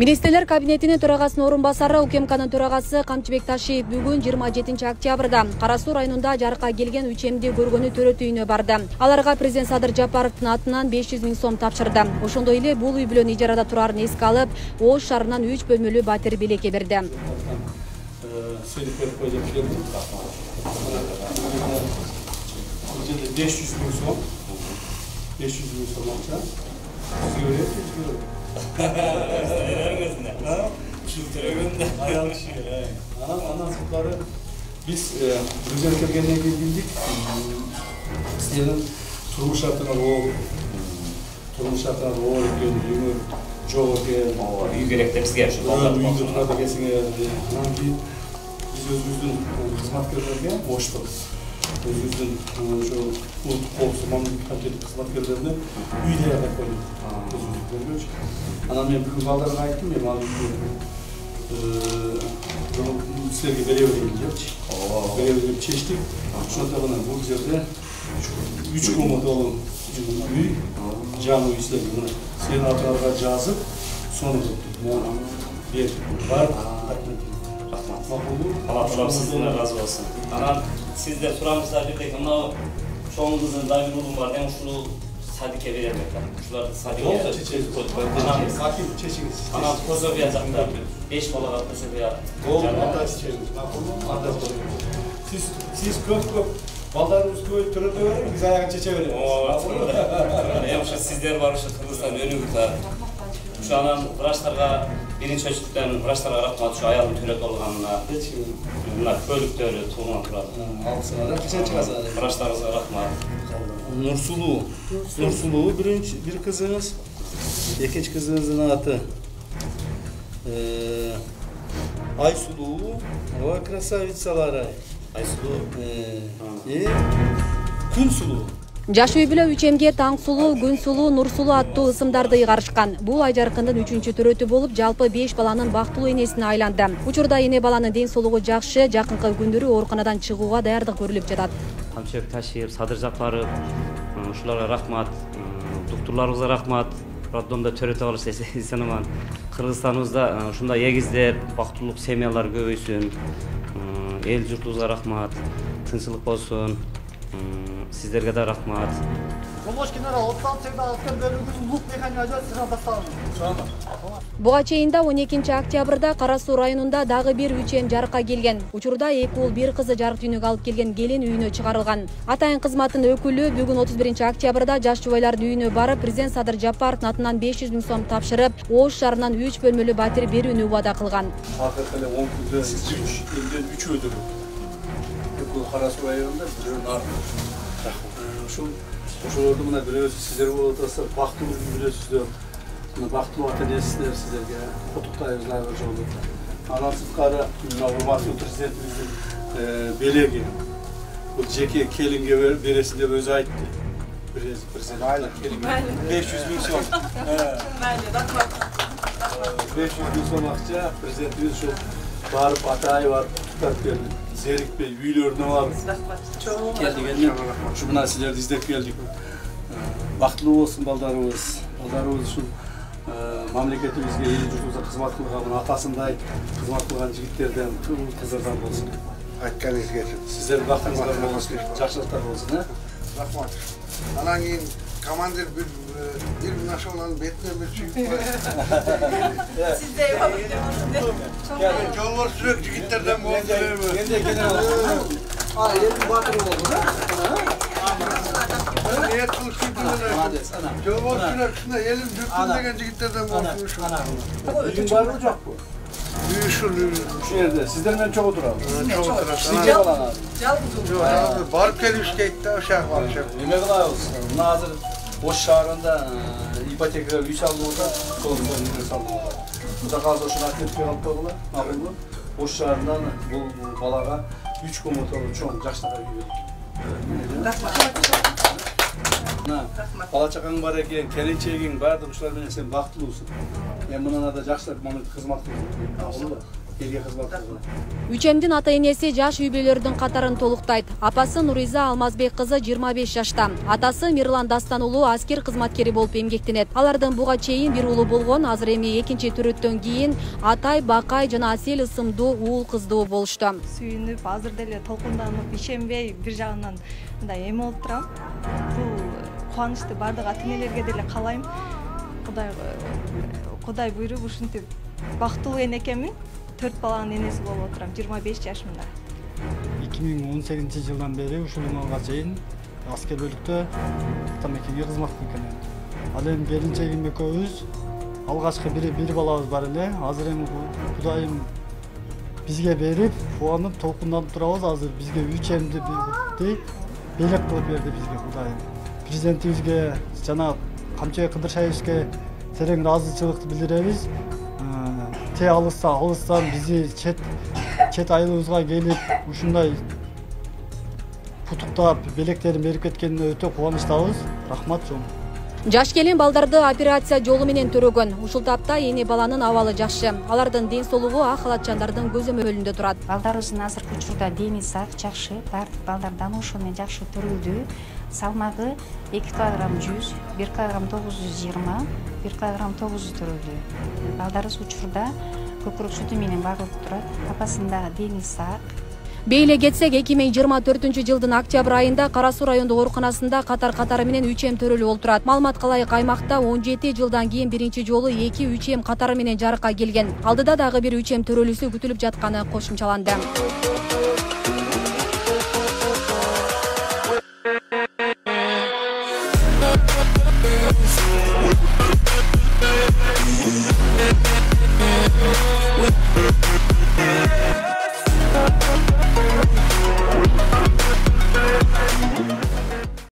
Министрлер кабинетинин төрагасынын орун басары УКМКнын төрагасы Камчыбек Ташиев бүгүн 27 октябрда Кара Суу районунда жарыкка келген үчемди көргөнү төрөт үйүнө барды. Аларга президент Садыр Жапаровдун атынан 500 000 сом тапшырды. Ошондой эле бул үй бүлөнүн ижарада турарын эске алып, Ош шаарынан 3 бөлмөлүү батир белекке берди. Biz güzel kelgenden bildik. Sizlerin turmuş şartlarına turmuş şartlarına ömür çok iyi gerekli bizge şu biz özümüzün hizmetkarlarına boştuk. Özümüzün şu memleket hizmetkarlarına üyde yarak koyduk. Özümüzün anam ben bugün ballarına aytdım ya sizlerge belevleyip belevleyip çeştik. Şurada bana bu yerde 3 komodalı üy, canlı üyüsleri bunu senin atlarına cazıp sonra bir var. Allah sizden razı olsun. Anam siz de suramızda bir tek ama çoğunuzun daim oğlum var. Ben şunu Sadike veremek. Şular da Sadike olsa. Anam sakin çeşiniz. Anam koza bir yazakta 5 bala atması bir Siz köp ballarımız köy türüde verir biz ayağa çeçe verir. Hemşe sizler var şu Kırgızistan önümüzde. Şu anam vraçlarga birinci çocuktan vraçlarga rahmat şu ayağım türet olganına. Bunlar köylükleri tuğman turadi. Altısına kaçan çıkasa. Vraçlarınızga rahmat. Nursulu bir kızınız, ikinci kızınızın adı Aysulu ve krasavitsalar Aysulu, Kunsulu. Жаш үй бүлө үчемге Таңсулуу, Күнсулуу, Нурсулуу аттуу ысымдарды ыйгарышкан. Бул Айжаркындын 3-чү төрөтү болуп, жалпы 5 баланын бактылуу энесине айланды. Учурда эне баланын ден соолугу жакшы, жакынкы күндөрү ооруканадан чыгууга даярдык көрүлүп жатат. Камчыбек Ташиев, Садыр Жапаров, ушуларга рахмат, доктурларыбызга рахмат. Роддомдо төрөтө алыш эсенаман. Кыргызстаныбызда ушундай эгиздер, бактылуу семьялар көбөйсүн. Эл журтубузга рахмат, тынччылык болсун. Sizlerge de rahmat. Буга чейин 12 октябрда Кара Суу районунда дагы бир үчем жарыкка келген. Учурда 2 уул 1 кызы жарык дүйнөгө алып келген келин үйүнө чыгарылган. Атайын кызматтын өкүлү бүгүн 31 октябрда жаш жубайлардын үйүнө барып, президент Садыр Жапаровдун атынан 500 000 сом тапшырып, Ош шаарынан 3 бөлмөлүү батир берүүнү убада кылган. Акыркы 10 күндө 3 өдүр. Кара Суу районунда ошолорду мына бирөөсү сиздер болуп атасыздар, бактылуу билесиздер. Мына бактылуу ата-энесиздер сиздерге куттуктайбыз айрым жолу. Анан сырткары мына урматтуу президентибиздин белеги. Бул жеке келинге бересин деп өзү айтты. Президент келинге 500 000 сом. 500 000 сом акча президентибиз ошо барып атайы барып куттуктап келди. Zerikbey, üylörüne var. Geldik eline. Şu bunlar sizleri izleyip geldik. Baktlı olsun baldarımız. Baldarımız şu memleketimizde, el yurtumuzda hizmet kılgan, atasınday hizmet kılgan yigitlerden, tüm kızlardan olsun. Aytkanınız geçin. Sizlerin baktığınızda olsun, yaşlıklar olsun. Rahmat. Anan keyin komandir bir naşonanın betine bir çocuk var. Siz de yapabilir misiniz? Yollar sürekli yigitlerden olsun. Ben de genel olarak. Yerim batırı oldu. Niye kılıçlıydınız? Yollar sürekli elim dürtündegen yigitlerden olsun. Bugün var mı ocak bu? Büyüşür. Şu yerde. Sizden çok oturalım. Çok oturalım. Sizce falan abi. Barıp gelmiş gitti uşak var. Yemek kolay olsun. Nazır Oş şaharında ipoteka 3 aldı orada, sol üniversite aldı orada. Bu da kaldı şuna tepki alıp koydular, mağlubu. Oş şaharından bu balaga 3 komutanı çoğun yaşlara gidiyor. Bala çakan var eken, kelinçeğin, barda uşlar bile sen baktılısın. Ben bundan da yaşlar, Mehmet kızmak diyorum. элге кызмат кылган. Үчемдин ата энеси жаш үй бүлөлөрдүн катарын толуктайт. Апасы Нуриза Алмазбек кызы 25 жашта. Атасы Мирлан Дастан уулу аскер кызматкери болуп эмгектенет. Алардын буга чейин бир уулу болгон, азыр эми экинчи төрөттөн кийин Атай, Бакай жана Асел ысымдуу уул кыздуу болушту. Сүйүнүп, азыр деле толкунданып, ишенбей бир жагынан мындай эме болуп турам. Бул кубанычты бардык ата энелерге деле каалайм. Кудай буйруп ушинтип бактылуу эне экенмин. 4 баланын энеси болуп отурам, 25 жашымда. 2018-жылдан бери ушул күнгө чейин аскерликтө атамекенге кызмат кылган. Ал эми келинчегим экөөбүз алгачкы бир балабыз бар эле. Азыр эми Кудайым бизге берип, кубанып, толкунданып турабыз. Азыр бизге үчемди белек кылып берди бизге Кудайым. Президентибизге жана Камчыбек Кыдыршаевичке терең ыраазычылыкты билдиребиз. Те алыстан бизи чет айылыбызга келип ушундай куттуктап белектерин берип кеткенине өтө кубанычтабыз. Рахмат чоң. Жаш келин балдарды операция жолу менен төрөгөн. Ушул тапта эне баланын абалы жакшы. Алардын ден соолугу ак халатчандардын көзөмөлүндө турат. Балдарыбыздын азыркы учурда дени сак, жакшы, тартип балдардан ошо менен жакшы төрүлдү. Салмагы 2 килограмм 100, 1 килограмм 920, 1 килограмм 900 төрүлдү. Балдарыбыз учурда көкүрөк сүтү менен багылып турат. Апасында дени сак. Бейле кетсек 2024-жылдын октябрь айында Кара Суу райондук ооруканасында катары менен үчем төрөлүп олтурат. Маалымат калайык, аймакта 17 жылдан кийин биринчи жолу 2 үчем катары менен жарыкка келген. Алдыда дагы бир үчем төрөлүүсү күтүлүп жатканы кошумчаланды.